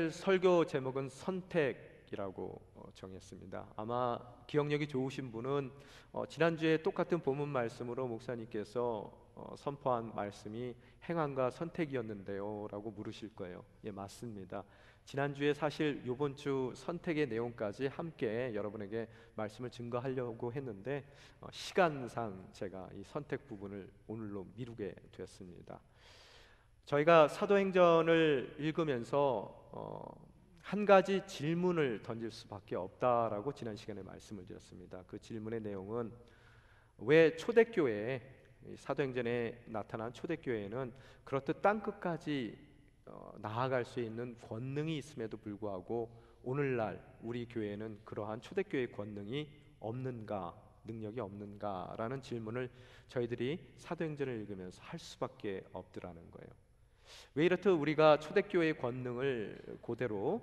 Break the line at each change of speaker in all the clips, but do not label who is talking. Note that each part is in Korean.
오늘 설교 제목은 선택이라고 정했습니다. 아마 기억력이 좋으신 분은 지난주에 똑같은 본문 말씀으로 목사님께서 선포한 말씀이 행함과 선택이었는데요 라고 물으실 거예요. 예, 맞습니다. 지난주에 사실 이번 주 선택의 내용까지 함께 여러분에게 말씀을 증거하려고 했는데 시간상 제가 이 선택 부분을 오늘로 미루게 되었습니다. 저희가 사도행전을 읽으면서 한 가지 질문을 던질 수밖에 없다라고 지난 시간에 말씀을 드렸습니다. 그 질문의 내용은 왜 초대교회, 사도행전에 나타난 초대교회는 그렇듯 땅끝까지 나아갈 수 있는 권능이 있음에도 불구하고 오늘날 우리 교회는 그러한 초대교회의 권능이 없는가, 능력이 없는가라는 질문을 저희들이 사도행전을 읽으면서 할 수밖에 없더라는 거예요. 왜 이렇듯 우리가 초대교회의 권능을 그대로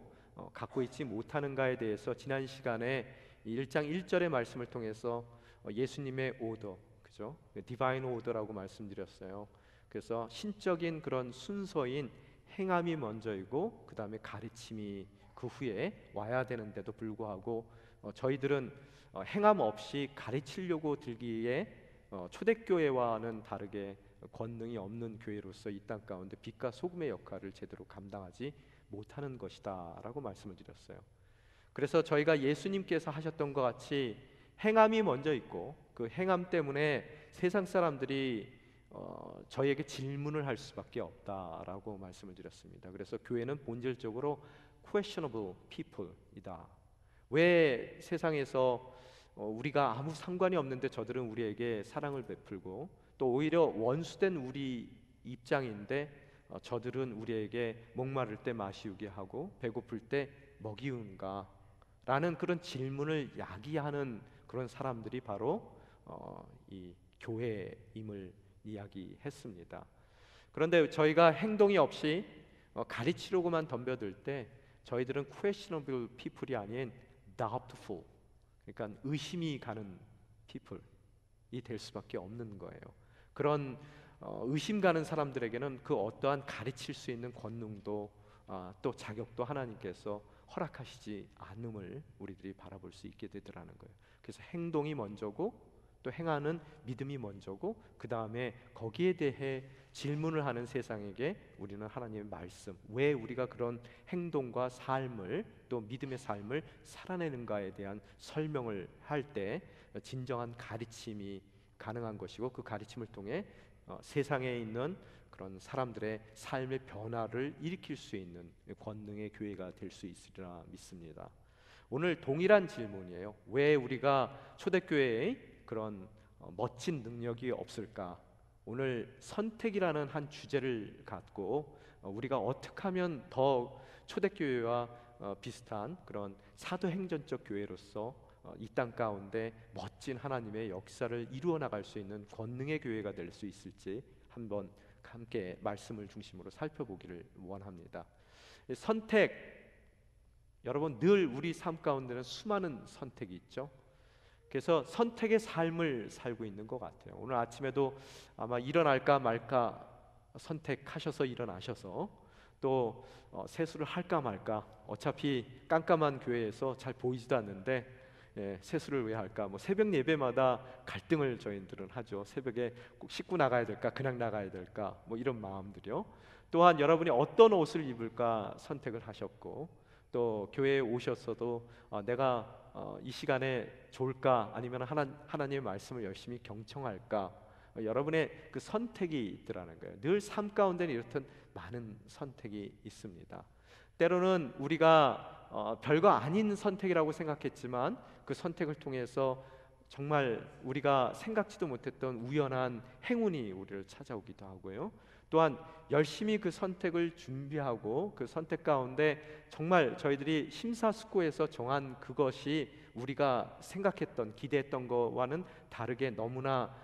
갖고 있지 못하는가에 대해서 지난 시간에 1장 1절의 말씀을 통해서 예수님의 오더, 그죠? 디바인 오더라고 말씀드렸어요. 그래서 신적인 그런 순서인 행함이 먼저이고 그 다음에 가르침이 그 후에 와야 되는데도 불구하고 저희들은 행함 없이 가르치려고 들기에 초대교회와는 다르게 권능이 없는 교회로서 이 땅 가운데 빛과 소금의 역할을 제대로 감당하지 못하는 것이다 라고 말씀을 드렸어요. 그래서 저희가 예수님께서 하셨던 것 같이 행함이 먼저 있고 그 행함 때문에 세상 사람들이 저희에게 질문을 할 수밖에 없다라고 말씀을 드렸습니다. 그래서 교회는 본질적으로 questionable people이다. 왜 세상에서 우리가 아무 상관이 없는데 저들은 우리에게 사랑을 베풀고 또 오히려 원수된 우리 입장인데 저들은 우리에게 목마를 때 마시우게 하고 배고플 때 먹이운가 라는 그런 질문을 야기하는 그런 사람들이 바로 이 교회임을 이야기했습니다. 그런데 저희가 행동이 없이 가르치려고만 덤벼들 때 저희들은 questionable people이 아닌 doubtful, 그러니까 의심이 가는 people이 될 수밖에 없는 거예요. 그런 의심 가는 사람들에게는 그 어떠한 가르칠 수 있는 권능도 또 자격도 하나님께서 허락하시지 않음을 우리들이 바라볼 수 있게 되더라는 거예요. 그래서 행동이 먼저고 또 행하는 믿음이 먼저고 그 다음에 거기에 대해 질문을 하는 세상에게 우리는 하나님의 말씀, 왜 우리가 그런 행동과 삶을 또 믿음의 삶을 살아내는가에 대한 설명을 할 때 진정한 가르침이 가능한 것이고 그 가르침을 통해 세상에 있는 그런 사람들의 삶의 변화를 일으킬 수 있는 권능의 교회가 될 수 있으리라 믿습니다. 오늘 동일한 질문이에요. 왜 우리가 초대교회의 그런 멋진 능력이 없을까? 오늘 선택이라는 한 주제를 갖고 우리가 어떻게 하면 더 초대교회와 비슷한 그런 사도행전적 교회로서 이 땅 가운데 멋진 하나님의 역사를 이루어 나갈 수 있는 권능의 교회가 될 수 있을지 한번 함께 말씀을 중심으로 살펴보기를 원합니다. 선택, 여러분 늘 우리 삶 가운데는 수많은 선택이 있죠. 그래서 선택의 삶을 살고 있는 것 같아요. 오늘 아침에도 아마 일어날까 말까 선택하셔서 일어나셔서 또 세수를 할까 말까, 어차피 깜깜한 교회에서 잘 보이지도 않는데 세수를 왜 할까? 뭐 새벽 예배마다 갈등을 저희들은 하죠. 새벽에 꼭 씻고 나가야 될까? 그냥 나가야 될까? 뭐 이런 마음들이요. 또한 여러분이 어떤 옷을 입을까 선택을 하셨고, 또 교회에 오셨어도 내가 이 시간에 좋을까? 아니면 하나님의 말씀을 열심히 경청할까? 여러분의 그 선택이 있더라는 거예요. 늘 삶 가운데는 이렇듯 많은 선택이 있습니다. 때로는 우리가 별거 아닌 선택이라고 생각했지만 그 선택을 통해서 정말 우리가 생각지도 못했던 우연한 행운이 우리를 찾아오기도 하고요. 또한 열심히 그 선택을 준비하고 그 선택 가운데 정말 저희들이 심사숙고해서 정한 그것이 우리가 생각했던 기대했던 것과는 다르게 너무나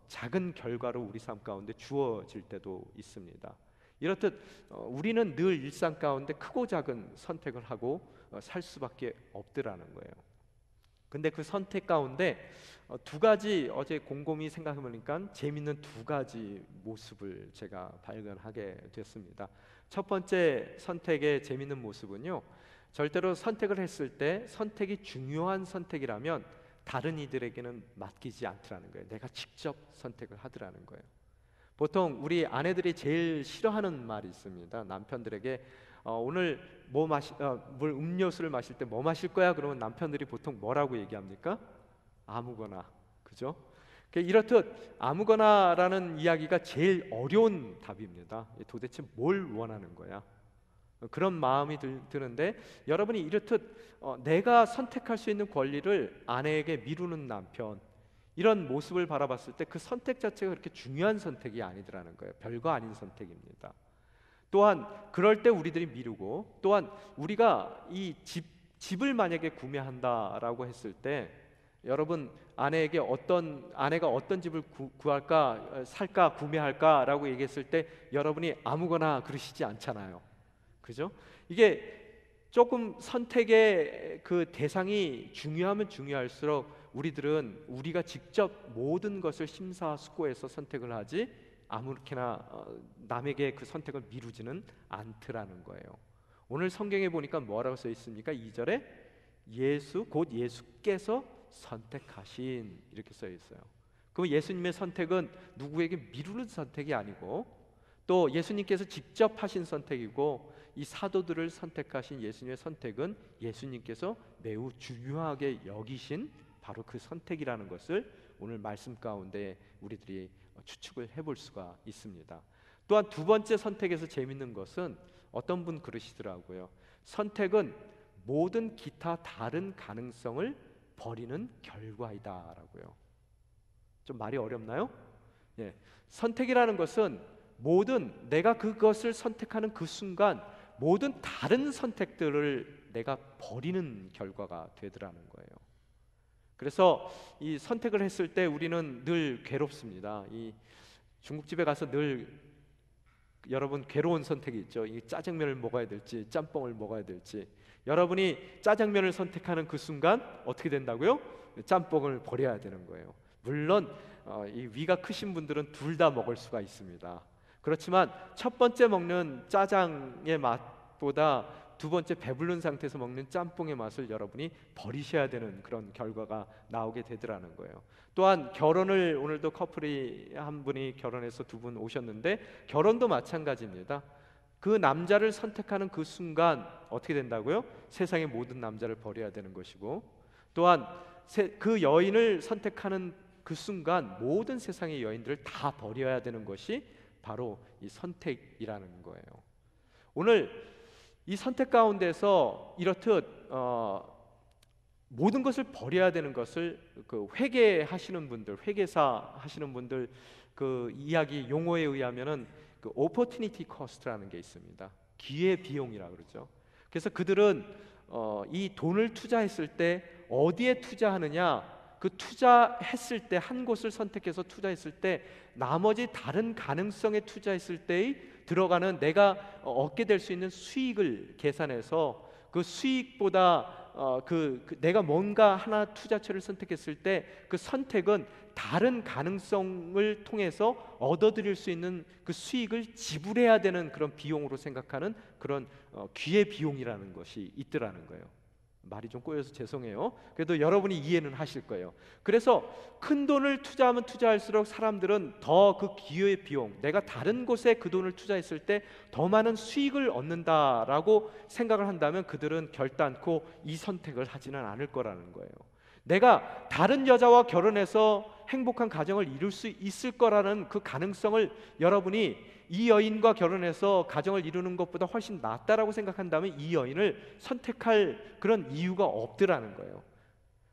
작은 결과로 우리 삶 가운데 주어질 때도 있습니다. 이렇듯 우리는 늘 일상 가운데 크고 작은 선택을 하고 살 수밖에 없더라는 거예요. 근데 그 선택 가운데 두 가지, 어제 곰곰이 생각해 보니까 재밌는 두 가지 모습을 제가 발견하게 됐습니다. 첫 번째 선택의 재밌는 모습은요, 절대로 선택을 했을 때 선택이 중요한 선택이라면 다른 이들에게는 맡기지 않더라는 거예요. 내가 직접 선택을 하더라는 거예요. 보통 우리 아내들이 제일 싫어하는 말이 있습니다. 남편들에게 오늘 물 음료수를 마실 때 뭐 마실 거야? 그러면 남편들이 보통 뭐라고 얘기합니까? 아무거나. 그죠? 이렇듯 아무거나라는 이야기가 제일 어려운 답입니다. 도대체 뭘 원하는 거야? 그런 마음이 드는데, 여러분이 이렇듯 내가 선택할 수 있는 권리를 아내에게 미루는 남편, 이런 모습을 바라봤을 때 그 선택 자체가 그렇게 중요한 선택이 아니더라는 거예요. 별거 아닌 선택입니다. 또한 그럴 때 우리들이 미루고, 또한 우리가 이 집을 만약에 구매한다라고 했을 때, 여러분 아내가 어떤 집을 구할까, 살까, 구매할까라고 얘기했을 때 여러분이 아무거나 그러시지 않잖아요. 그죠? 이게 조금 선택의 그 대상이 중요하면 중요할수록 우리들은 우리가 직접 모든 것을 심사숙고해서 선택을 하지 아무렇게나 남에게 그 선택을 미루지는 않더라는 거예요. 오늘 성경에 보니까 뭐라고 써 있습니까? 2절에 곧 예수께서 선택하신, 이렇게 써 있어요. 그럼 예수님의 선택은 누구에게 미루는 선택이 아니고, 또 예수님께서 직접 하신 선택이고, 이 사도들을 선택하신 예수님의 선택은 예수님께서 매우 중요하게 여기신 바로 그 선택이라는 것을 오늘 말씀 가운데 우리들이 추측을 해볼 수가 있습니다. 또한 두 번째 선택에서 재밌는 것은 어떤 분 그러시더라고요. 선택은 모든 기타 다른 가능성을 버리는 결과이다라고요. 좀 말이 어렵나요? 예. 선택이라는 것은 내가 그것을 선택하는 그 순간 모든 다른 선택들을 내가 버리는 결과가 되더라는 거예요. 그래서 이 선택을 했을 때 우리는 늘 괴롭습니다. 이 중국집에 가서 늘 여러분 괴로운 선택이 있죠. 이 짜장면을 먹어야 될지 짬뽕을 먹어야 될지. 여러분이 짜장면을 선택하는 그 순간 어떻게 된다고요? 짬뽕을 버려야 되는 거예요. 물론 이 위가 크신 분들은 둘 다 먹을 수가 있습니다. 그렇지만 첫 번째 먹는 짜장의 맛보다 두 번째 배부른 상태에서 먹는 짬뽕의 맛을 여러분이 버리셔야 되는 그런 결과가 나오게 되더라는 거예요. 또한 결혼을, 오늘도 커플이 한 분이 결혼해서 두 분 오셨는데, 결혼도 마찬가지입니다. 그 남자를 선택하는 그 순간 어떻게 된다고요? 세상의 모든 남자를 버려야 되는 것이고, 또한 그 여인을 선택하는 그 순간 모든 세상의 여인들을 다 버려야 되는 것이 바로 이 선택이라는 거예요. 오늘 이 선택 가운데서 이렇듯 모든 것을 버려야 되는 것을 그 회계하시는 분들, 회계사 하시는 분들 그 이야기 용어에 의하면은 그 opportunity cost라는 게 있습니다. 기회 비용이라 그러죠. 그래서 그들은 이 돈을 투자했을 때 어디에 투자하느냐, 그 투자했을 때 한 곳을 선택해서 투자했을 때 나머지 다른 가능성에 투자했을 때의 들어가는 내가 얻게 될 수 있는 수익을 계산해서 그 수익보다 내가 뭔가 하나 투자처를 선택했을 때 그 선택은 다른 가능성을 통해서 얻어들일 수 있는 그 수익을 지불해야 되는 그런 비용으로 생각하는 그런 기회 비용이라는 것이 있더라는 거예요. 말이 좀 꼬여서 죄송해요. 그래도 여러분이 이해는 하실 거예요. 그래서 큰 돈을 투자하면 투자할수록 사람들은 더 그 기회 비용, 내가 다른 곳에 그 돈을 투자했을 때 더 많은 수익을 얻는다라고 생각을 한다면 그들은 결단코 이 선택을 하지는 않을 거라는 거예요. 내가 다른 여자와 결혼해서 행복한 가정을 이룰 수 있을 거라는 그 가능성을 여러분이 이 여인과 결혼해서 가정을 이루는 것보다 훨씬 낫다라고 생각한다면 이 여인을 선택할 그런 이유가 없더라는 거예요.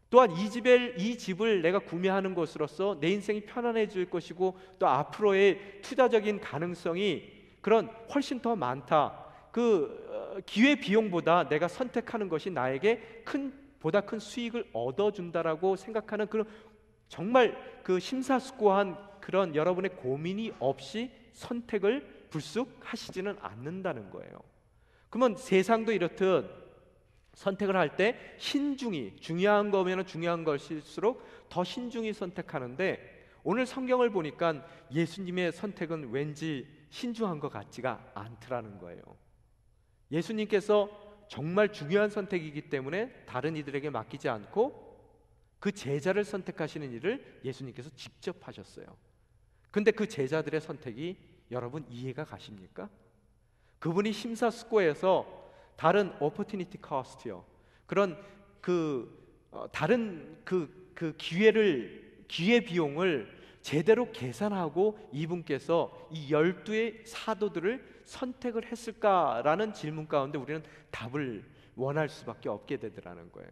또한 이 집을 내가 구매하는 것으로서 내 인생이 편안해질 것이고 또 앞으로의 투자적인 가능성이 그런 훨씬 더 많다. 그 기회 비용보다 내가 선택하는 것이 나에게 보다 큰 수익을 얻어준다라고 생각하는 그런 정말 그 심사숙고한 그런 여러분의 고민이 없이 선택을 불쑥 하시지는 않는다는 거예요. 그러면 세상도 이렇듯 선택을 할 때 신중히, 중요한 거면 중요한 것일수록 더 신중히 선택하는데, 오늘 성경을 보니까 예수님의 선택은 왠지 신중한 것 같지가 않더라는 거예요. 예수님께서 정말 중요한 선택이기 때문에 다른 이들에게 맡기지 않고 그 제자를 선택하시는 일을 예수님께서 직접 하셨어요. 근데 그 제자들의 선택이 여러분 이해가 가십니까? 그분이 심사숙고해서 다른 opportunity cost요, 그런 다른 기회 비용을 제대로 계산하고 이분께서 이 12의 사도들을 선택을 했을까라는 질문 가운데 우리는 답을 원할 수밖에 없게 되더라는 거예요.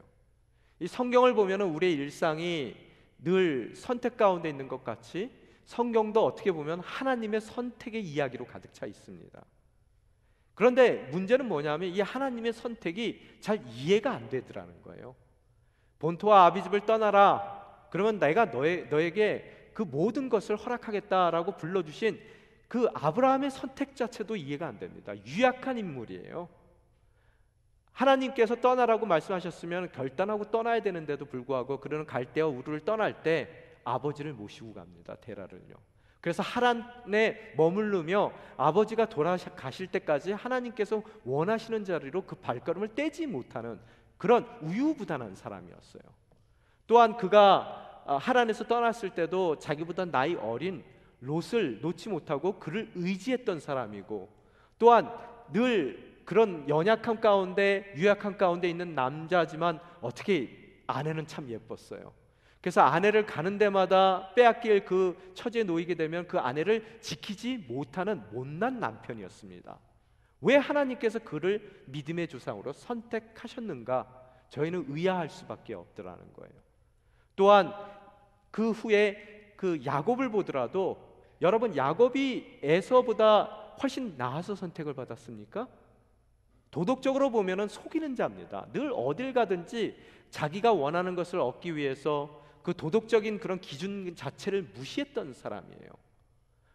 이 성경을 보면 우리의 일상이 늘 선택 가운데 있는 것 같이 성경도 어떻게 보면 하나님의 선택의 이야기로 가득 차 있습니다. 그런데 문제는 뭐냐면 이 하나님의 선택이 잘 이해가 안 되더라는 거예요. 본토와 아비집을 떠나라, 그러면 내가 너에게 그 모든 것을 허락하겠다라고 불러주신 그 아브라함의 선택 자체도 이해가 안 됩니다. 유약한 인물이에요. 하나님께서 떠나라고 말씀하셨으면 결단하고 떠나야 되는데도 불구하고 그는 갈대와 우르를 떠날 때 아버지를 모시고 갑니다. 데라를요. 그래서 하란에 머무르며 아버지가 돌아가실 때까지 하나님께서 원하시는 자리로 그 발걸음을 떼지 못하는 그런 우유부단한 사람이었어요. 또한 그가 하란에서 떠났을 때도 자기보다 나이 어린 롯을 놓지 못하고 그를 의지했던 사람이고, 또한 늘 그런 연약함 가운데, 유약함 가운데 있는 남자지만 어떻게 아내는 참 예뻤어요. 그래서 아내를 가는 데마다 빼앗길 그 처지에 놓이게 되면 그 아내를 지키지 못하는 못난 남편이었습니다. 왜 하나님께서 그를 믿음의 조상으로 선택하셨는가? 저희는 의아할 수밖에 없더라는 거예요. 또한 그 후에 그 야곱을 보더라도, 여러분 야곱이 에서보다 훨씬 나아서 선택을 받았습니까? 도덕적으로 보면은 속이는 자입니다. 늘 어딜 가든지 자기가 원하는 것을 얻기 위해서 그 도덕적인 그런 기준 자체를 무시했던 사람이에요.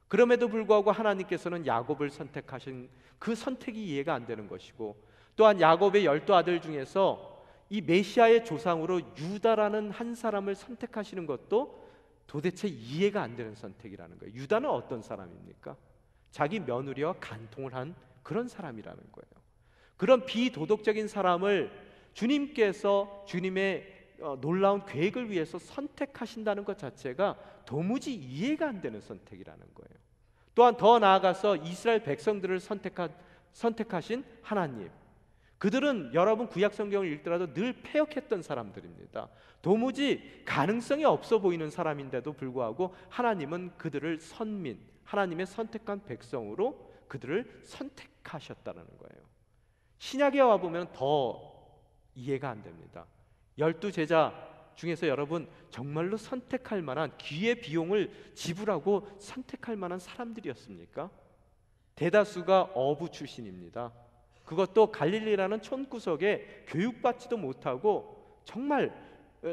그럼에도 불구하고 하나님께서는 야곱을 선택하신 그 선택이 이해가 안 되는 것이고, 또한 야곱의 12아들 중에서 이 메시아의 조상으로 유다라는 한 사람을 선택하시는 것도 도대체 이해가 안 되는 선택이라는 거예요. 유다는 어떤 사람입니까? 자기 며느리와 간통을 한 그런 사람이라는 거예요. 그런 비도덕적인 사람을 주님께서 주님의 놀라운 계획을 위해서 선택하신다는 것 자체가 도무지 이해가 안 되는 선택이라는 거예요. 또한 더 나아가서 이스라엘 백성들을 선택하신 하나님, 그들은 여러분 구약 성경을 읽더라도 늘 패역했던 사람들입니다. 도무지 가능성이 없어 보이는 사람인데도 불구하고 하나님은 그들을 선민, 하나님의 선택한 백성으로 그들을 선택하셨다는 거예요. 신약에 와보면 더 이해가 안 됩니다. 12제자 중에서 여러분 정말로 선택할 만한, 기회 비용을 지불하고 선택할 만한 사람들이었습니까? 대다수가 어부 출신입니다. 그것도 갈릴리라는 촌구석에 교육받지도 못하고 정말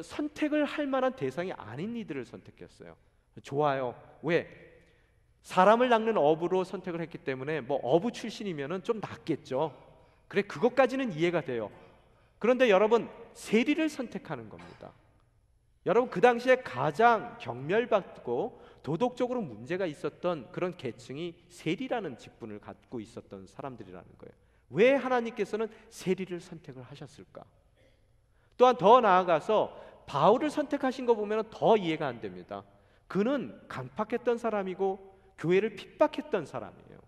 선택을 할 만한 대상이 아닌 이들을 선택했어요. 좋아요. 왜? 사람을 낚는 어부로 선택을 했기 때문에 뭐 어부 출신이면은 좀 낫겠죠. 그래, 그것까지는 이해가 돼요. 그런데 여러분 세리를 선택하는 겁니다. 여러분 그 당시에 가장 경멸받고 도덕적으로 문제가 있었던 그런 계층이 세리라는 직분을 갖고 있었던 사람들이라는 거예요. 왜 하나님께서는 세리를 선택을 하셨을까? 또한 더 나아가서 바울을 선택하신 거 보면 더 이해가 안 됩니다. 그는 강팍했던 사람이고 교회를 핍박했던 사람이에요.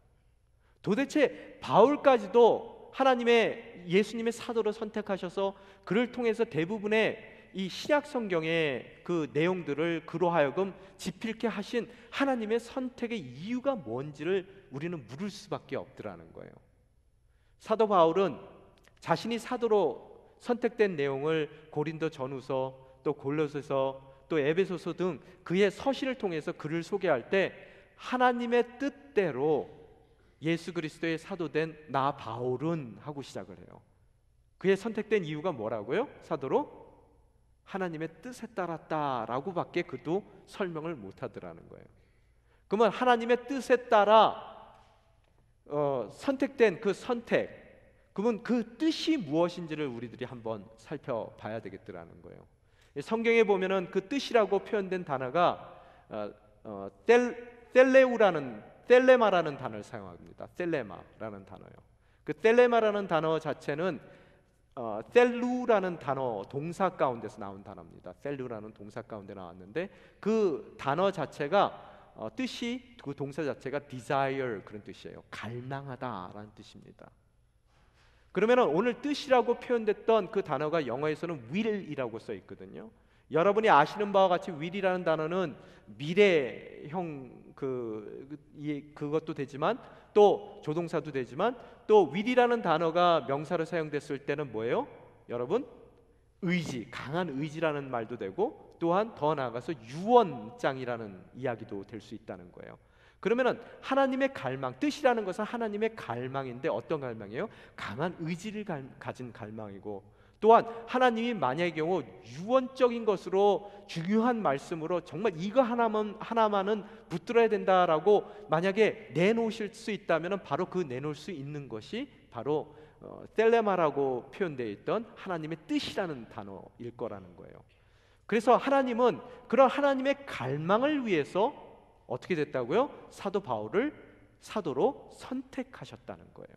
도대체 바울까지도 하나님의 예수님의 사도로 선택하셔서 그를 통해서 대부분의 이 신약 성경의 그 내용들을 그로 하여금 지필케 하신 하나님의 선택의 이유가 뭔지를 우리는 물을 수밖에 없더라는 거예요. 사도 바울은 자신이 사도로 선택된 내용을 고린도 전후서, 또 골로새서, 또 에베소서 등 그의 서신을 통해서 그를 소개할 때 하나님의 뜻대로 예수 그리스도의 사도된 나 바울은 하고 시작을 해요. 그의 선택된 이유가 뭐라고요? 사도로 하나님의 뜻에 따랐다라고 밖에 그도 설명을 못하더라는 거예요. 그러면 하나님의 뜻에 따라 선택된 그 선택, 그러면 그 뜻이 무엇인지를 우리들이 한번 살펴봐야 되겠더라는 거예요. 성경에 보면은 그 뜻이라고 표현된 단어가 텔레마라는 단어를 사용합니다. 텔레마라는 단어요. 그 텔레마라는 단어 자체는 텔루라는 단어 동사 가운데서 나온 단어입니다. 텔루라는 동사 가운데 나왔는데 그 단어 자체가 뜻이 그 동사 자체가 desire 그런 뜻이에요. 갈망하다라는 뜻입니다. 그러면 오늘 뜻이라고 표현됐던 그 단어가 영어에서는 will이라고 써 있거든요. 여러분이 아시는 바와 같이 will이라는 단어는 미래형 그것도 되지만 또 조동사도 되지만 또 will이라는 단어가 명사로 사용됐을 때는 뭐예요? 여러분 의지, 강한 의지라는 말도 되고 또한 더 나아가서 유언장이라는 이야기도 될 수 있다는 거예요. 그러면은 하나님의 갈망, 뜻이라는 것은 하나님의 갈망인데 어떤 갈망이에요? 강한 의지를 가진 갈망이고 또한 하나님이 만약의 경우 유언적인 것으로 중요한 말씀으로 정말 이거 하나만은 붙들어야 된다라고 만약에 내놓으실 수 있다면 바로 그 내놓을 수 있는 것이 바로 텔레마라고 표현되어 있던 하나님의 뜻이라는 단어일 거라는 거예요. 그래서 하나님은 그런 하나님의 갈망을 위해서 어떻게 됐다고요? 사도 바울을 사도로 선택하셨다는 거예요.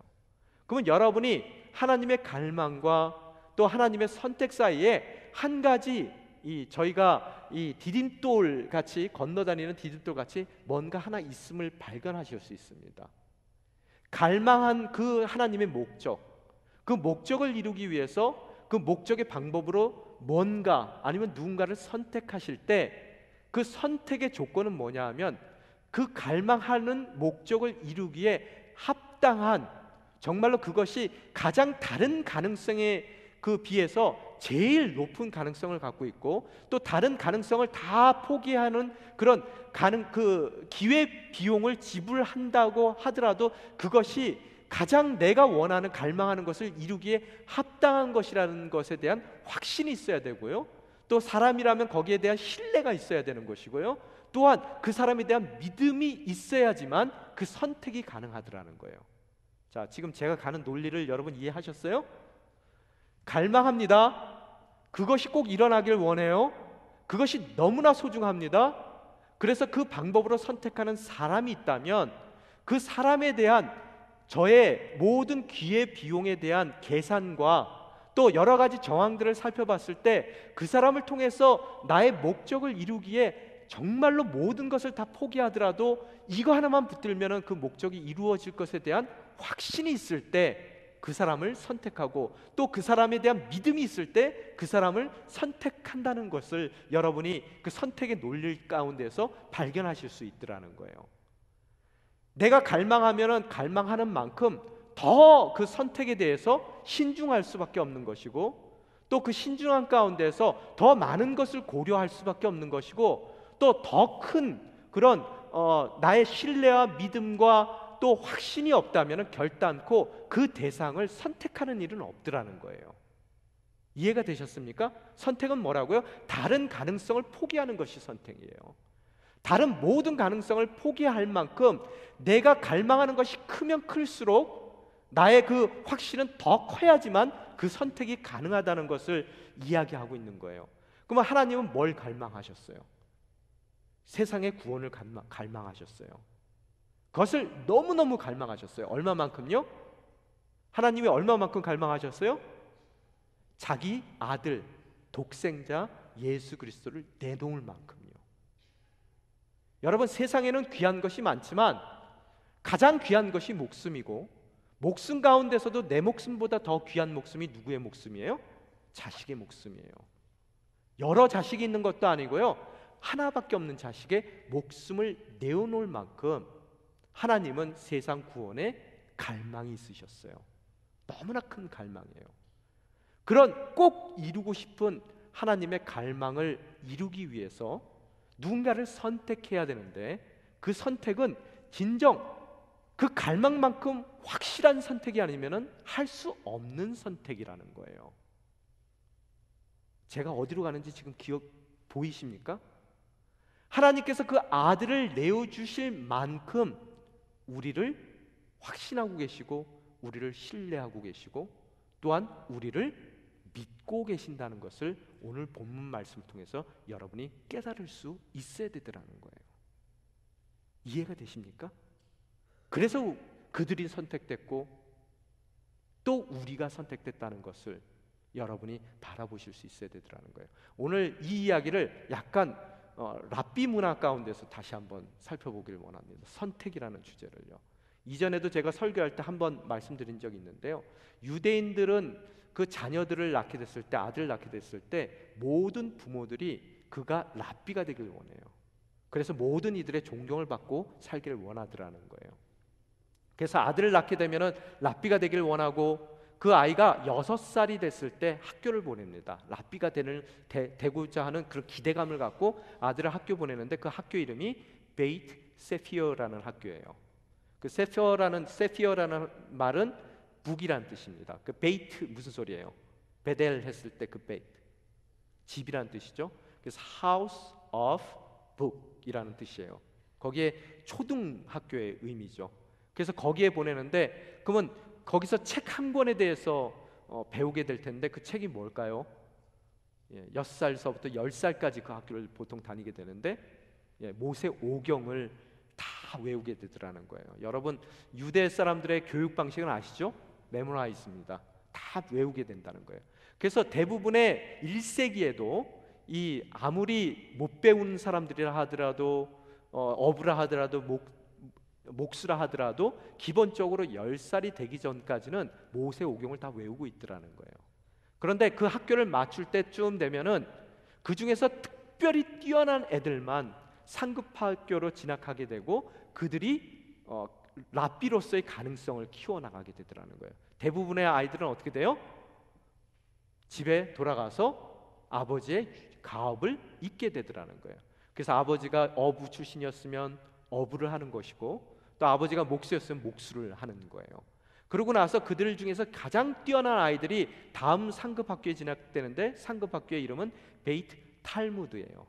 그러면 여러분이 하나님의 갈망과 또 하나님의 선택 사이에 한 가지 저희가 이 디딤돌 같이 건너다니는 디딤돌 같이 뭔가 하나 있음을 발견하실 수 있습니다. 갈망한 그 하나님의 목적, 그 목적을 이루기 위해서 그 목적의 방법으로 뭔가 아니면 누군가를 선택하실 때 그 선택의 조건은 뭐냐 하면 그 갈망하는 목적을 이루기에 합당한 정말로 그것이 가장 다른 가능성에 그 비해서 제일 높은 가능성을 갖고 있고 또 다른 가능성을 다 포기하는 그런 기회 비용을 지불한다고 하더라도 그것이 가장 내가 원하는 갈망하는 것을 이루기에 합당한 것이라는 것에 대한 확신이 있어야 되고요. 또 사람이라면 거기에 대한 신뢰가 있어야 되는 것이고요. 또한 그 사람에 대한 믿음이 있어야지만 그 선택이 가능하더라는 거예요. 자, 지금 제가 가는 논리를 여러분 이해하셨어요? 갈망합니다. 그것이 꼭 일어나길 원해요. 그것이 너무나 소중합니다. 그래서 그 방법으로 선택하는 사람이 있다면 그 사람에 대한 저의 모든 기회 비용에 대한 계산과 또 여러 가지 정황들을 살펴봤을 때 그 사람을 통해서 나의 목적을 이루기에 정말로 모든 것을 다 포기하더라도 이거 하나만 붙들면 그 목적이 이루어질 것에 대한 확신이 있을 때 그 사람을 선택하고 또 그 사람에 대한 믿음이 있을 때 그 사람을 선택한다는 것을 여러분이 그 선택의 논리 가운데서 발견하실 수 있더라는 거예요. 내가 갈망하면은 갈망하는 만큼 더 그 선택에 대해서 신중할 수밖에 없는 것이고 또 그 신중한 가운데서 더 많은 것을 고려할 수밖에 없는 것이고 또 더 큰 그런 나의 신뢰와 믿음과 또 확신이 없다면 결단코 그 대상을 선택하는 일은 없더라는 거예요. 이해가 되셨습니까? 선택은 뭐라고요? 다른 가능성을 포기하는 것이 선택이에요. 다른 모든 가능성을 포기할 만큼 내가 갈망하는 것이 크면 클수록 나의 그 확신은 더 커야지만 그 선택이 가능하다는 것을 이야기하고 있는 거예요. 그러면 하나님은 뭘 갈망하셨어요? 세상의 구원을 갈망하셨어요. 그것을 너무너무 갈망하셨어요. 얼마만큼요? 하나님이 얼마만큼 갈망하셨어요? 자기 아들 독생자 예수 그리스도를 내놓을 만큼요. 여러분, 세상에는 귀한 것이 많지만 가장 귀한 것이 목숨이고 목숨 가운데서도 내 목숨보다 더 귀한 목숨이 누구의 목숨이에요? 자식의 목숨이에요. 여러 자식이 있는 것도 아니고요, 하나밖에 없는 자식의 목숨을 내어놓을 만큼 하나님은 세상 구원에 갈망이 있으셨어요. 너무나 큰 갈망이에요. 그런 꼭 이루고 싶은 하나님의 갈망을 이루기 위해서 누군가를 선택해야 되는데 그 선택은 진정 그 갈망만큼 확실한 선택이 아니면 할 수 없는 선택이라는 거예요. 제가 어디로 가는지 지금 기억 보이십니까? 하나님께서 그 아들을 내어주실 만큼 우리를 확신하고 계시고 우리를 신뢰하고 계시고 또한 우리를 믿고 계신다는 것을 오늘 본문 말씀을 통해서 여러분이 깨달을 수 있어야 되더라는 거예요. 이해가 되십니까? 그래서 그들이 선택됐고 또 우리가 선택됐다는 것을 여러분이 바라보실 수 있어야 되더라는 거예요. 오늘 이 이야기를 약간 랍비 문화 가운데서 다시 한번 살펴보길 원합니다. 선택이라는 주제를요. 이전에도 제가 설교할 때 한번 말씀드린 적이 있는데요. 유대인들은 그 자녀들을 낳게 됐을 때, 아들을 낳게 됐을 때 모든 부모들이 그가 랍비가 되길 원해요. 그래서 모든 이들의 존경을 받고 살기를 원하더라는 거예요. 그래서 아들을 낳게 되면은 랍비가 되길 원하고, 그 아이가 6살이 됐을 때 학교를 보냅니다. 랍비가 되고자 하는 그런 기대감을 갖고 아들을 학교 보내는데, 그 학교 이름이 베이트 세피어라는 학교예요. 그 세피어라는 말은 북이란 뜻입니다. 그 베이트 무슨 소리예요? 베델 했을 때 그 베이트, 집이란 뜻이죠. 그래서 House of Book이라는 뜻이에요. 거기에 초등학교의 의미죠. 그래서 거기에 보내는데, 그러면 거기서 책 한 권에 대해서 배우게 될 텐데, 그 책이 뭘까요? 6살서부터 10살까지 그 학교를 보통 다니게 되는데, 모세 오경을 다 외우게 되더라는 거예요. 여러분, 유대 사람들의 교육 방식은 아시죠? 메모라이즈입니다. 다 외우게 된다는 거예요. 그래서 대부분의 1세기에도 이 아무리 못 배운 사람들이라 하더라도, 어부라 하더라도, 목수라 하더라도 기본적으로 10살이 되기 전까지는 모세 오경을 다 외우고 있더라는 거예요. 그런데 그 학교를 맞출 때쯤 되면은 그 중에서 특별히 뛰어난 애들만 상급 학교로 진학하게 되고, 그들이 랍비로서의 가능성을 키워나가게 되더라는 거예요. 대부분의 아이들은 어떻게 돼요? 집에 돌아가서 아버지의 가업을 잇게 되더라는 거예요. 그래서 아버지가 어부 출신이었으면 어부를 하는 것이고, 또 아버지가 목수였으면 목수를 하는 거예요. 그러고 나서 그들 중에서 가장 뛰어난 아이들이 다음 상급 학교에 진학되는데, 상급 학교의 이름은 베이트 탈무드예요.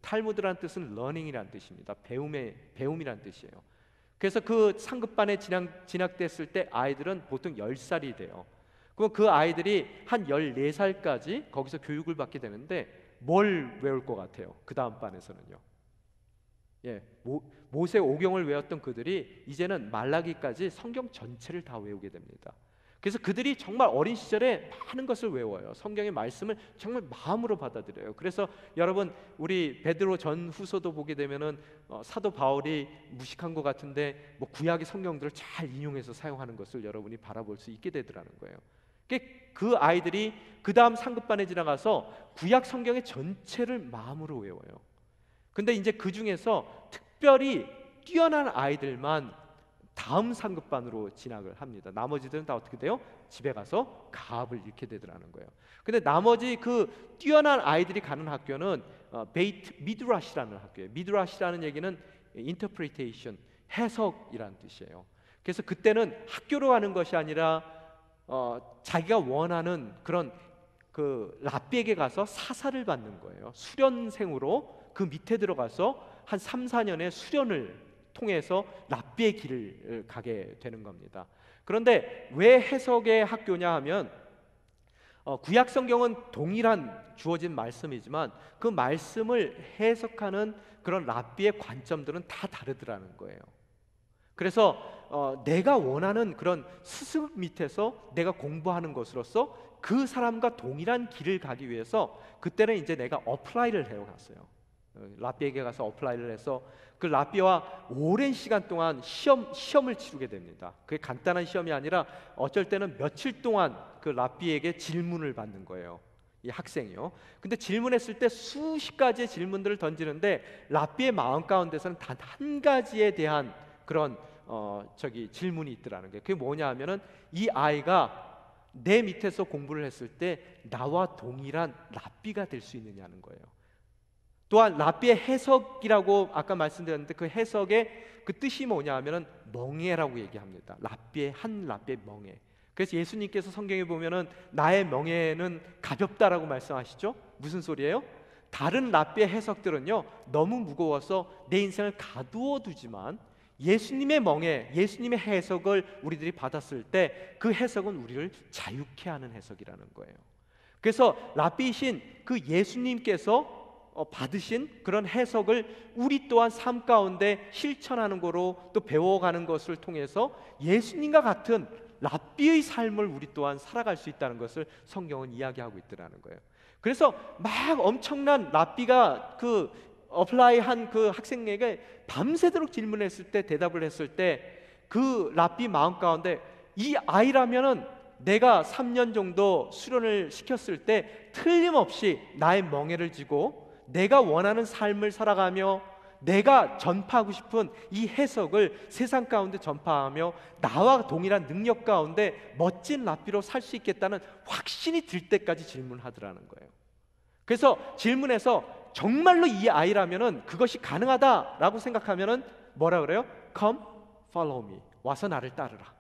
탈무드란 뜻은 learning이란 뜻입니다. 배움이란 뜻이에요. 그래서 그 상급반에 진학됐을 때 아이들은 보통 10살이 돼요. 그럼 그 아이들이 한 14살까지 거기서 교육을 받게 되는데, 뭘 외울 것 같아요? 그 다음 반에서는요. 모세 오경을 외웠던 그들이 이제는 말라기까지 성경 전체를 다 외우게 됩니다. 그래서 그들이 정말 어린 시절에 많은 것을 외워요. 성경의 말씀을 정말 마음으로 받아들여요. 그래서 여러분, 우리 베드로 전후서도 보게 되면은 사도 바울이 무식한 것 같은데 뭐 구약의 성경들을 잘 인용해서 사용하는 것을 여러분이 바라볼 수 있게 되더라는 거예요. 그 아이들이 그 다음 상급반에 지나가서 구약 성경의 전체를 마음으로 외워요. 근데 이제 그 중에서 특별히 뛰어난 아이들만 다음 상급반으로 진학을 합니다. 나머지들은 다 어떻게 돼요? 집에 가서 가업을 잃게 되더라는 거예요. 근데 나머지 그 뛰어난 아이들이 가는 학교는 베이트 미드라시라는 학교예요. 미드라시라는 얘기는 interpretation, 해석이라는 뜻이에요. 그래서 그때는 학교로 가는 것이 아니라 자기가 원하는 그런 그 랍비에게 가서 사사를 받는 거예요. 수련생으로 그 밑에 들어가서 한 3, 4년의 수련을 통해서 랍비의 길을 가게 되는 겁니다. 그런데 왜 해석의 학교냐 하면, 구약 성경은 동일한 주어진 말씀이지만 그 말씀을 해석하는 그런 랍비의 관점들은 다 다르더라는 거예요. 그래서 내가 원하는 그런 스승 밑에서 내가 공부하는 것으로서 그 사람과 동일한 길을 가기 위해서 그때는 이제 내가 어플라이를 해왔어요. 랍비에게 가서 어플라이를 해서 그 랍비와 오랜 시간 동안 시험을 치르게 됩니다. 그게 간단한 시험이 아니라 어쩔 때는 며칠 동안 그 랍비에게 질문을 받는 거예요, 이 학생이요. 근데 질문했을 때 수십 가지의 질문들을 던지는데 랍비의 마음 가운데서는 단 한 가지에 대한 그런 질문이 있더라는 거예요. 그게 뭐냐 하면은, 이 아이가 내 밑에서 공부를 했을 때 나와 동일한 랍비가 될 수 있느냐는 거예요. 또한 랍비의 해석이라고 아까 말씀드렸는데, 그 해석의 그 뜻이 뭐냐 하면은 멍에라고 얘기합니다. 한 랍비의 멍에. 그래서 예수님께서 성경에 보면은 나의 멍에는 가볍다라고 말씀하시죠. 무슨 소리예요? 다른 랍비의 해석들은요 너무 무거워서 내 인생을 가두어 두지만, 예수님의 멍에, 예수님의 해석을 우리들이 받았을 때 그 해석은 우리를 자유케 하는 해석이라는 거예요. 그래서 랍비이신 그 예수님께서 받으신 그런 해석을 우리 또한 삶 가운데 실천하는 거로 또 배워가는 것을 통해서 예수님과 같은 랍비의 삶을 우리 또한 살아갈 수 있다는 것을 성경은 이야기하고 있더라는 거예요. 그래서 막 엄청난 랍비가 그 어플라이한 그 학생에게 밤새도록 질문했을 때, 대답을 했을 때 그 랍비 마음 가운데 이 아이라면은 내가 3년 정도 수련을 시켰을 때 틀림없이 나의 멍에를 쥐고 내가 원하는 삶을 살아가며 내가 전파하고 싶은 이 해석을 세상 가운데 전파하며 나와 동일한 능력 가운데 멋진 랍비로 살 수 있겠다는 확신이 들 때까지 질문하더라는 거예요. 그래서 질문에서 정말로 이 아이라면은 그것이 가능하다라고 생각하면은 뭐라 그래요? Come, follow me. 와서 나를 따르라.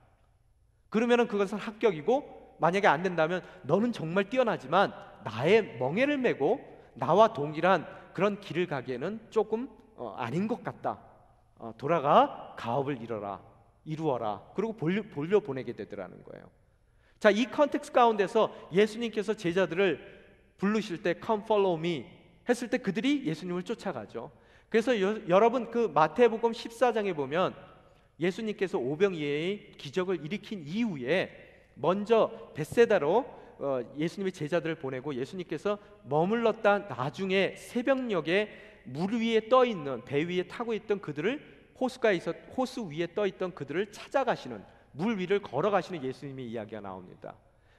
그러면은 그것은 합격이고, 만약에 안 된다면 너는 정말 뛰어나지만 나의 멍에를 메고 나와 동일한 그런 길을 가기에는 조금 아닌 것 같다. 돌아가 가업을 이루어라. 그리고 돌려보내게 되더라는 거예요. 자, 이 컨텍스트 가운데서 예수님께서 제자들을 부르실 때 Come follow me 했을 때 그들이 예수님을 쫓아가죠. 그래서 여러분 그 마태복음 14장에 보면 예수님께서 오병이어의 기적을 일으킨 이후에 먼저 벳세다로 예수님의 제자들을 보내고 예수님께서 머물렀다 나중에 새벽녘에 물 위에 떠 있는, 배 위에 타고 있던 그들을, 호수 위에 떠 있던 그들을 찾아가시는, 물 위를 걸어가시는 예수님의 이야기가 나옵니다.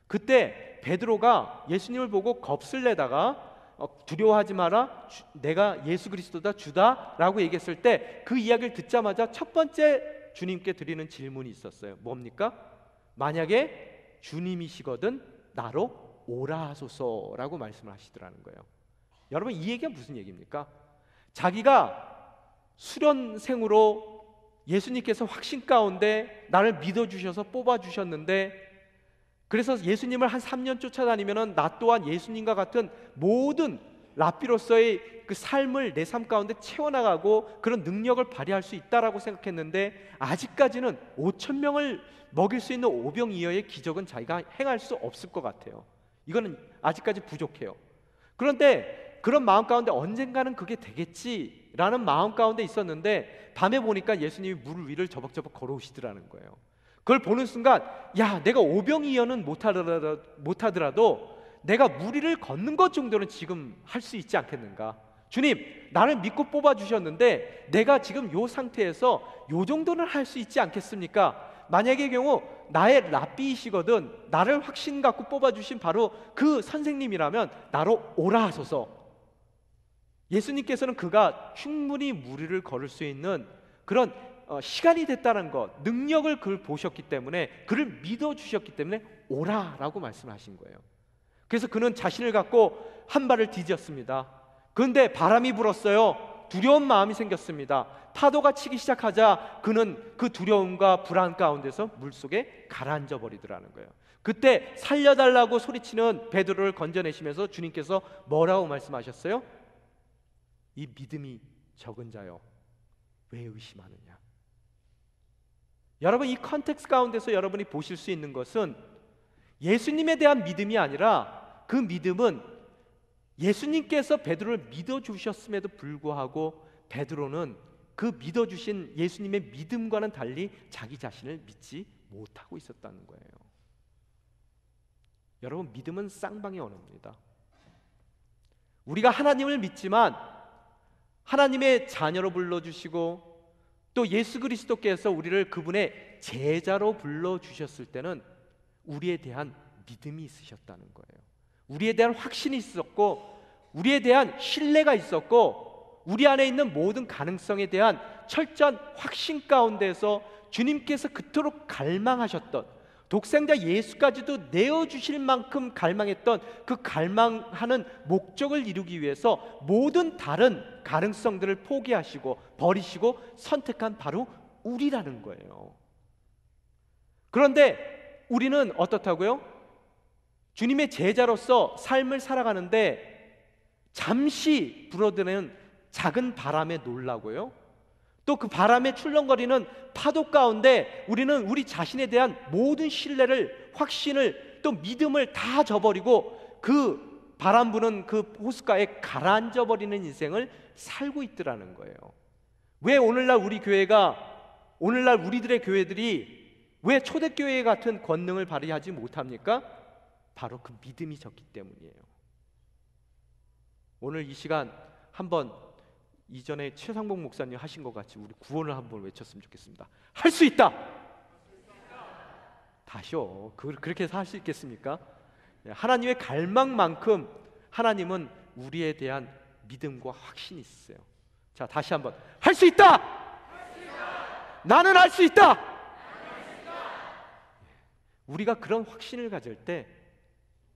그때 베드로가 예수님을 보고 겁을 내다가 두려워하지 마라, 내가 예수 그리스도다, 주다라고 얘기했을 때 그 이야기를 듣자마자 첫 번째 주님께 드리는 질문이 있었어요. 뭡니까? 만약에 주님이시거든 나로 오라 하소서라고 말씀을 하시더라는 거예요. 여러분, 이 얘기가 무슨 얘기입니까? 자기가 수련생으로 예수님께서 확신 가운데 나를 믿어주셔서 뽑아주셨는데, 그래서 예수님을 한 3년 쫓아다니면 나 또한 예수님과 같은 모든 랍비로서의 그 삶을 내 삶 가운데 채워나가고 그런 능력을 발휘할 수 있다라고 생각했는데, 아직까지는 5,000명을 먹일 수 있는 오병이어의 기적은 자기가 행할 수 없을 것 같아요. 이거는 아직까지 부족해요. 그런데 그런 마음 가운데 언젠가는 그게 되겠지라는 마음 가운데 있었는데, 밤에 보니까 예수님이 물 위를 저벅저벅 걸어오시더라는 거예요. 그걸 보는 순간, 야, 내가 오병이어는 못하더라도 내가 물 위를 걷는 것 정도는 지금 할 수 있지 않겠는가? 주님, 나를 믿고 뽑아주셨는데 내가 지금 요 상태에서 요 정도는 할 수 있지 않겠습니까? 만약의 경우 나의 랍비이시거든 나를 확신 갖고 뽑아주신 바로 그 선생님이라면 나로 오라 하소서. 예수님께서는 그가 충분히 물 위를 걸을 수 있는 그런 시간이 됐다는 것, 능력을 그를 보셨기 때문에, 그를 믿어주셨기 때문에 오라라고 말씀하신 거예요. 그래서 그는 자신을 갖고 한 발을 디뎠습니다. 그런데 바람이 불었어요. 두려운 마음이 생겼습니다. 파도가 치기 시작하자 그는 그 두려움과 불안 가운데서 물속에 가라앉아 버리더라는 거예요. 그때 살려달라고 소리치는 베드로를 건져내시면서 주님께서 뭐라고 말씀하셨어요? 이 믿음이 적은 자여, 왜 의심하느냐? 여러분, 이 컨텍스트 가운데서 여러분이 보실 수 있는 것은 예수님에 대한 믿음이 아니라, 그 믿음은 예수님께서 베드로를 믿어주셨음에도 불구하고 베드로는 그 믿어주신 예수님의 믿음과는 달리 자기 자신을 믿지 못하고 있었다는 거예요. 여러분, 믿음은 쌍방의 언어입니다. 우리가 하나님을 믿지만 하나님의 자녀로 불러주시고 또 예수 그리스도께서 우리를 그분의 제자로 불러주셨을 때는 우리에 대한 믿음이 있으셨다는 거예요. 우리에 대한 확신이 있었고, 우리에 대한 신뢰가 있었고, 우리 안에 있는 모든 가능성에 대한 철저한 확신 가운데서 주님께서 그토록 갈망하셨던, 독생자 예수까지도 내어주실 만큼 갈망했던 그 갈망하는 목적을 이루기 위해서 모든 다른 가능성들을 포기하시고 버리시고 선택한 바로 우리라는 거예요. 그런데 우리는 어떻다고요? 주님의 제자로서 삶을 살아가는데 잠시 불어드는 작은 바람에 놀라고요, 또 그 바람에 출렁거리는 파도 가운데 우리는 우리 자신에 대한 모든 신뢰를, 확신을, 또 믿음을 다 저버리고 그 바람 부는 그 호숫가에 가라앉아 버리는 인생을 살고 있더라는 거예요. 왜 오늘날 우리들의 교회들이 왜 초대교회 같은 권능을 발휘하지 못합니까? 바로 그 믿음이 적기 때문이에요. 오늘 이 시간 한번 이전에 최상복 목사님 하신 것 같이 우리 구원을 한번 외쳤으면 좋겠습니다. 할 수 있다! 다시요. 그렇게 해서 할 수 있겠습니까? 하나님의 갈망만큼 하나님은 우리에 대한 믿음과 확신이 있어요. 자, 다시 한번 할 수 있다! 나는 할 수 있다! 우리가 그런 확신을 가질 때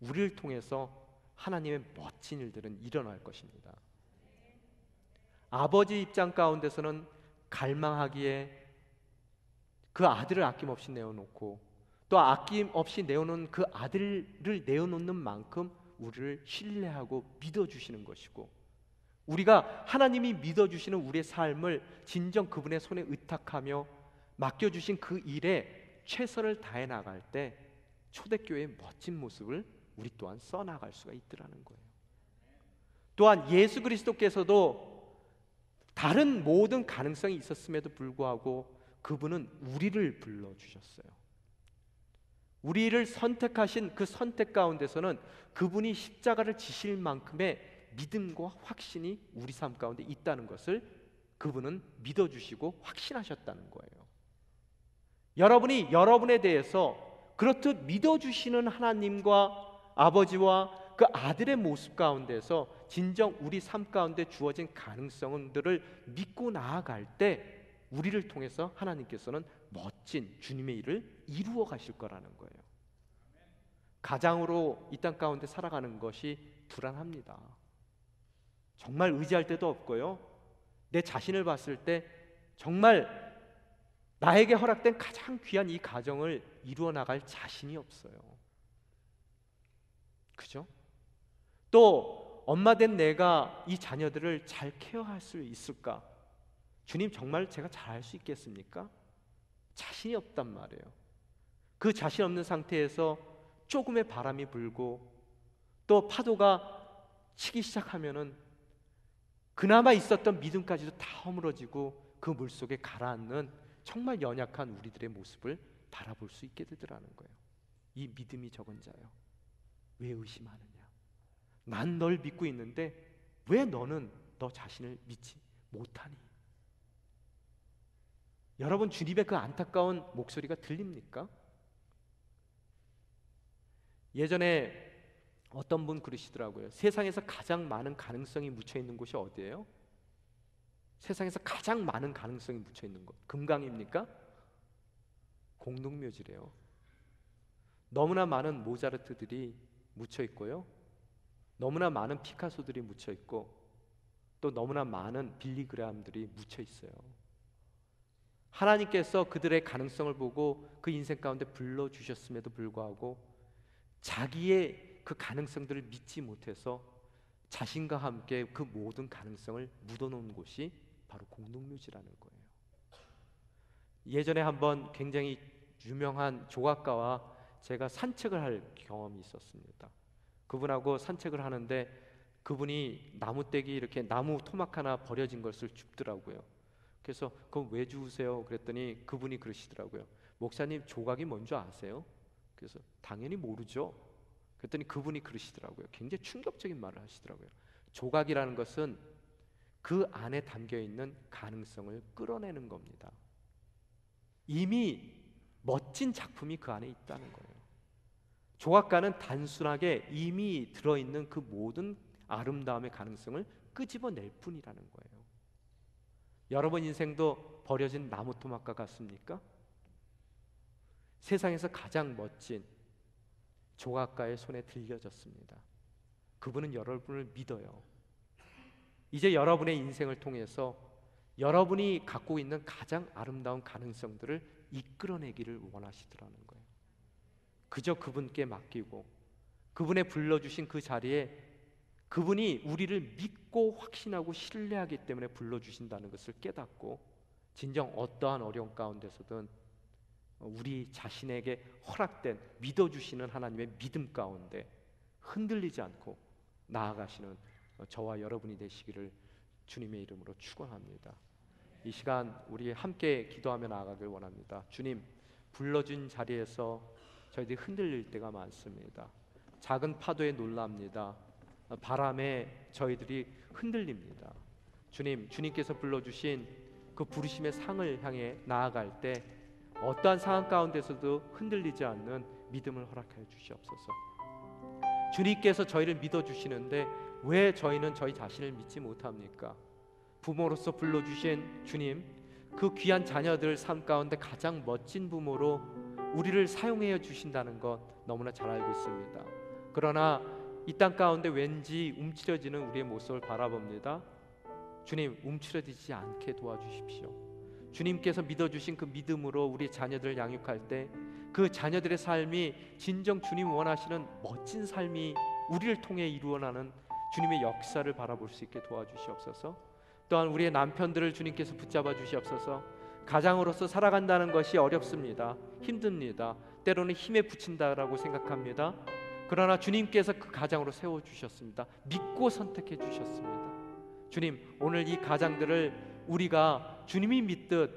우리를 통해서 하나님의 멋진 일들은 일어날 것입니다. 아버지 입장 가운데서는 갈망하기에 그 아들을 아낌없이 내어놓고 또 아낌없이 내어놓은 그 아들을 내어놓는 만큼 우리를 신뢰하고 믿어주시는 것이고, 우리가 하나님이 믿어주시는 우리의 삶을 진정 그분의 손에 의탁하며 맡겨주신 그 일에 최선을 다해 나갈 때 초대교회의 멋진 모습을 우리 또한 써나갈 수가 있더라는 거예요. 또한 예수 그리스도께서도 다른 모든 가능성이 있었음에도 불구하고 그분은 우리를 불러주셨어요. 우리를 선택하신 그 선택 가운데서는 그분이 십자가를 지실 만큼의 믿음과 확신이 우리 삶 가운데 있다는 것을 그분은 믿어주시고 확신하셨다는 거예요. 여러분이 여러분에 대해서 그렇듯 믿어주시는 하나님과 아버지와 그 아들의 모습 가운데서 진정 우리 삶 가운데 주어진 가능성들을 믿고 나아갈 때 우리를 통해서 하나님께서는 멋진 주님의 일을 이루어 가실 거라는 거예요. 가장으로 이 땅 가운데 살아가는 것이 불안합니다. 정말 의지할 데도 없고요, 내 자신을 봤을 때 정말 나에게 허락된 가장 귀한 이 가정을 이루어 나갈 자신이 없어요. 그죠? 또 엄마 된 내가 이 자녀들을 잘 케어할 수 있을까? 주님, 정말 제가 잘할 수 있겠습니까? 자신이 없단 말이에요. 그 자신 없는 상태에서 조금의 바람이 불고 또 파도가 치기 시작하면은 그나마 있었던 믿음까지도 다 허물어지고 그 물속에 가라앉는 정말 연약한 우리들의 모습을 바라볼 수 있게 되더라는 거예요. 이 믿음이 적은 자요, 왜 의심하느냐? 난 널 믿고 있는데 왜 너는 너 자신을 믿지 못하니? 여러분, 주님의 그 안타까운 목소리가 들립니까? 예전에 어떤 분 그러시더라고요. 세상에서 가장 많은 가능성이 묻혀 있는 곳이 어디예요? 세상에서 가장 많은 가능성이 묻혀 있는 곳, 금강입니까? 공동묘지래요. 너무나 많은 모차르트들이 묻혀 있고요, 너무나 많은 피카소들이 묻혀 있고 또 너무나 많은 빌리 그레함들이 묻혀 있어요. 하나님께서 그들의 가능성을 보고 그 인생 가운데 불러주셨음에도 불구하고 자기의 그 가능성들을 믿지 못해서 자신과 함께 그 모든 가능성을 묻어놓은 곳이 바로 공동묘지라는 거예요. 예전에 한번 굉장히 유명한 조각가와 제가 산책을 할 경험이 있었습니다. 그분하고 산책을 하는데 그분이 나무떼기 이렇게 나무 토막 하나 버려진 것을 줍더라고요. 그래서 그건 왜 주우세요? 그랬더니 그분이 그러시더라고요. 목사님, 조각이 뭔지 아세요? 그래서 당연히 모르죠. 그랬더니 그분이 그러시더라고요. 굉장히 충격적인 말을 하시더라고요. 조각이라는 것은 그 안에 담겨있는 가능성을 끌어내는 겁니다. 이미 멋진 작품이 그 안에 있다는 거예요. 조각가는 단순하게 이미 들어있는 그 모든 아름다움의 가능성을 끄집어낼 뿐이라는 거예요. 여러분 인생도 버려진 나무 토막과 같습니까? 세상에서 가장 멋진 조각가의 손에 들려졌습니다. 그분은 여러분을 믿어요. 이제 여러분의 인생을 통해서 여러분이 갖고 있는 가장 아름다운 가능성들을 이끌어내기를 원하시더라는 거예요. 그저 그분께 맡기고 그분의 불러주신 그 자리에 그분이 우리를 믿고 확신하고 신뢰하기 때문에 불러주신다는 것을 깨닫고 진정 어떠한 어려움 가운데서든 우리 자신에게 허락된 믿어주시는 하나님의 믿음 가운데 흔들리지 않고 나아가시는 저와 여러분이 되시기를 주님의 이름으로 축원합니다. 이 시간 우리 함께 기도하며 나아가길 원합니다. 주님, 불러준 자리에서 저희들이 흔들릴 때가 많습니다. 작은 파도에 놀랍니다. 바람에 저희들이 흔들립니다. 주님, 주님께서 불러주신 그 부르심의 상을 향해 나아갈 때 어떠한 상황 가운데서도 흔들리지 않는 믿음을 허락하여 주시옵소서. 주님께서 저희를 믿어주시는데 왜 저희는 저희 자신을 믿지 못합니까? 부모로서 불러주신 주님, 그 귀한 자녀들 삶 가운데 가장 멋진 부모로 우리를 사용해 주신다는 것 너무나 잘 알고 있습니다. 그러나 이 땅 가운데 왠지 움츠려지는 우리의 모습을 바라봅니다. 주님, 움츠러지지 않게 도와주십시오. 주님께서 믿어주신 그 믿음으로 우리 자녀들을 양육할 때 그 자녀들의 삶이 진정 주님 원하시는 멋진 삶이 우리를 통해 이루어나는 주님의 역사를 바라볼 수 있게 도와주시옵소서. 또한 우리의 남편들을 주님께서 붙잡아 주시옵소서. 가장으로서 살아간다는 것이 어렵습니다. 힘듭니다. 때로는 힘에 부친다라고 생각합니다. 그러나 주님께서 그 가장으로 세워주셨습니다. 믿고 선택해 주셨습니다. 주님, 오늘 이 가장들을 우리가 주님이 믿듯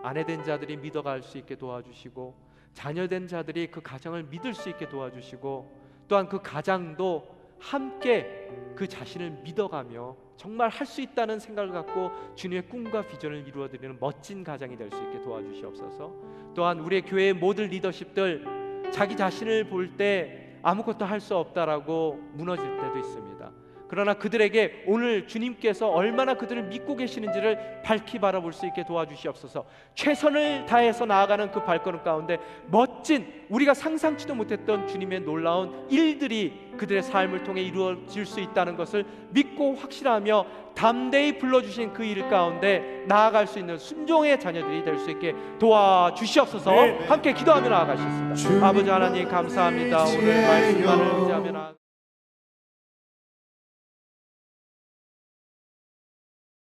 아내된 자들이 믿어갈 수 있게 도와주시고 자녀된 자들이 그 가정을 믿을 수 있게 도와주시고 또한 그 가장도 함께 그 자신을 믿어가며 정말 할 수 있다는 생각을 갖고 주님의 꿈과 비전을 이루어드리는 멋진 가장이 될 수 있게 도와주시옵소서. 또한 우리의 교회의 모든 리더십들 자기 자신을 볼 때 아무것도 할 수 없다라고 무너질 때도 있습니다. 그러나 그들에게 오늘 주님께서 얼마나 그들을 믿고 계시는지를 밝히 바라볼 수 있게 도와주시옵소서. 최선을 다해서 나아가는 그 발걸음 가운데 멋진 우리가 상상치도 못했던 주님의 놀라운 일들이 그들의 삶을 통해 이루어질 수 있다는 것을 믿고 확신하며 담대히 불러주신 그 일 가운데 나아갈 수 있는 순종의 자녀들이 될 수 있게 도와주시옵소서. 함께 기도하며 나아가시겠습니다. 아버지 하나님 감사합니다. 오늘 말씀만을 의지하며